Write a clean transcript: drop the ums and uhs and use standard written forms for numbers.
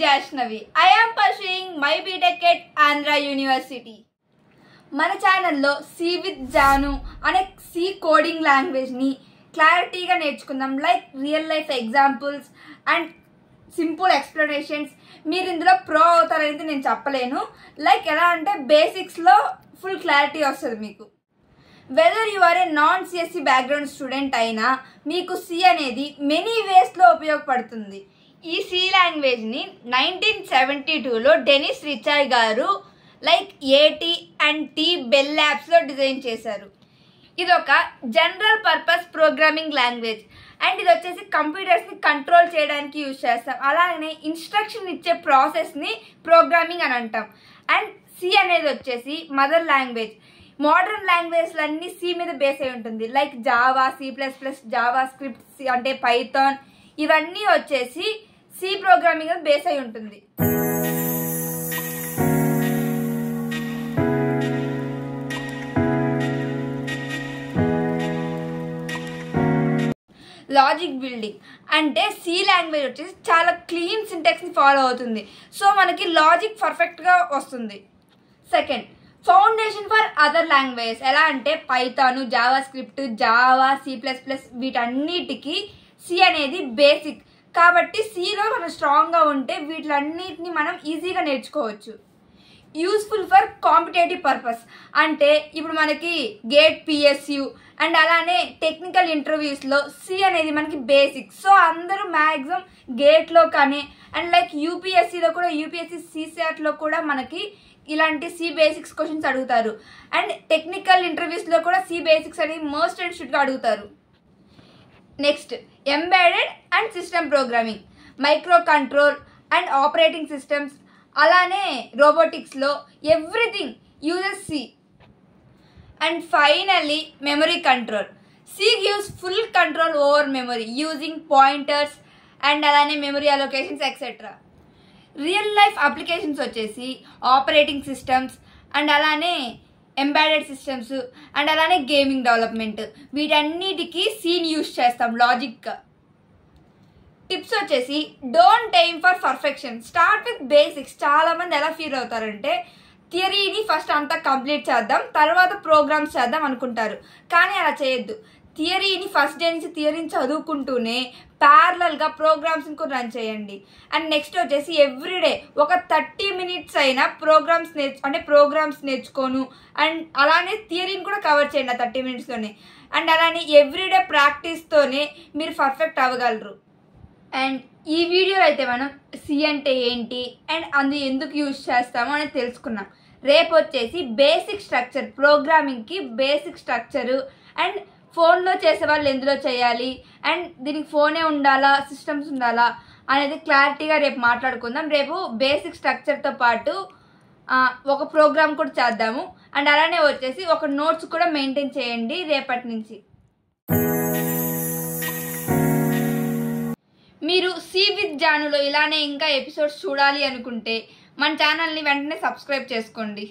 Jaishnavi. I am pursuing my BTech at Andhra University. మన ఛానల్లో see with Janu అనే C coding లాంగ్వేజ్ని క్లారిటీగా నేర్చుకుందాం. Like real life examples and simple explanations. మీరు ఇందులో ప్రో అవుతారనేది నేను చెప్పలేను. లైక్ ఎలా అంటే బేసిక్స్లో ఫుల్ క్లారిటీ వస్తుంది మీకు. Whether you are a non CSC background student అయినా మీకు సి అనేది మెనీ వేస్లో ఉపయోగపడుతుంది. ఈ సి లాంగ్వేజ్ని 1972లో డెనిస్ రిచాయ్ గారు లైక్ ఏటీ అండ్ టీ బెల్ ల్యాబ్స్లో డిజైన్ చేశారు. ఇది ఒక general purpose programming language and ఇది వచ్చేసి కంప్యూటర్స్ని కంట్రోల్ చేయడానికి యూజ్ చేస్తాం. అలాగనే ఇన్స్ట్రక్షన్ ఇచ్చే ప్రాసెస్ని ప్రోగ్రామింగ్ అని అంటాం. అండ్ సి అనేది వచ్చేసి మదర్ లాంగ్వేజ్. మోడర్న్ లాంగ్వేజ్లన్నీ సి మీద బేస్ అయి ఉంటుంది. Like Java, C++, Java script అంటే పైథాన్, ఇవన్నీ వచ్చేసి సి ప్రోగ్రామింగ్ మీద బేస్ అయి ఉంటుంది. లాజిక్ బిల్డింగ్ అంటే సి లాంగ్వేజ్ వచ్చేసి చాలా క్లీన్ సింటాక్స్ని ఫాలో అవుతుంది. సో మనకి లాజిక్ పర్ఫెక్ట్గా వస్తుంది. Second, foundation for other language. ఎలా అంటే Python, Java script, Java, C++, వీటన్నిటికీ సి అనేది బేసిక్. కాబట్టి సిలో మనం స్ట్రాంగ్గా ఉంటే వీటిలన్నిటిని మనం ఈజీగా నేర్చుకోవచ్చు. యూస్ఫుల్ ఫర్ కాంపిటేటివ్ పర్పస్ అంటే ఇప్పుడు మనకి గేట్, PSU అండ్ అలానే టెక్నికల్ ఇంటర్వ్యూస్లో సి అనేది మనకి బేసిక్. సో అందరూ మ్యాక్సిమం గేట్లో కానీ అండ్ లైక్ యూపీఎస్సీలో కూడా, యూపీఎస్సీ CSATలో కూడా మనకి ఇలాంటి సి బేసిక్స్ క్వశ్చన్స్ అడుగుతారు. అండ్ టెక్నికల్ ఇంటర్వ్యూస్లో కూడా సి బేసిక్స్ అనేది మోస్ట్ అండ్ షుడ్గా అడుగుతారు. Next, embedded and system programming, micro control and operating systems, అలానే రోబోటిక్స్లో everything uses C. And finally memory control. C gives full control over memory using pointers and అలానే memory allocations etcetera. Real life applications వచ్చేసి operating systems and అలానే embedded systems and అలానే gaming development, వీటన్నిటికీ సీని use చేస్తాం లాజిక్గా. Tips వచ్చేసి don't aim for perfection, start with basics. చాలామంది ఎలా ఫీల్ అవుతారంటే థియరీని ఫస్ట్ అంతా కంప్లీట్ చేద్దాం, తర్వాత ప్రోగ్రామ్స్ చేద్దాం అనుకుంటారు. కానీ అలా చేయొద్దు. థియరీని ఫస్ట్ డే నుంచి థియరీని చదువుకుంటూనే ప్యారలల్గా ప్రోగ్రామ్స్ని కూడా రన్ చేయండి. అండ్ నెక్స్ట్ వచ్చేసి ఎవ్రీడే ఒక 30 minutes అయినా ప్రోగ్రామ్స్ నేర్చుకోను అండ్ అలానే థియరీని కూడా కవర్ చేయండి ఆ 30 minutesలోనే. అండ్ అలానే ఎవ్రీడే ప్రాక్టీస్తోనే మీరు పర్ఫెక్ట్ అవ్వగలరు. అండ్ ఈ వీడియోలో అయితే మనం సి అంటే ఏంటి అండ్ అది ఎందుకు యూజ్ చేస్తామో అనేది తెలుసుకున్నాం. రేపు వచ్చేసి బేసిక్ స్ట్రక్చర్, ప్రోగ్రామింగ్కి బేసిక్ స్ట్రక్చరు అండ్ ఫోన్లో చేసే వాళ్ళు ఎందులో చేయాలి అండ్ దీనికి ఫోనే ఉండాలా, సిస్టమ్స్ ఉండాలా అనేది క్లారిటీగా రేపు మాట్లాడుకుందాం. రేపు బేసిక్ స్ట్రక్చర్తో పాటు ఒక ప్రోగ్రామ్ కూడా చేద్దాము. అండ్ అలానే వచ్చేసి ఒక నోట్స్ కూడా మెయింటైన్ చేయండి రేపటి నుంచి. మీరు సి విత్ జానులో ఇలానే ఇంకా ఎపిసోడ్స్ చూడాలి అనుకుంటే మన ఛానల్ని వెంటనే సబ్స్క్రైబ్ చేసుకోండి.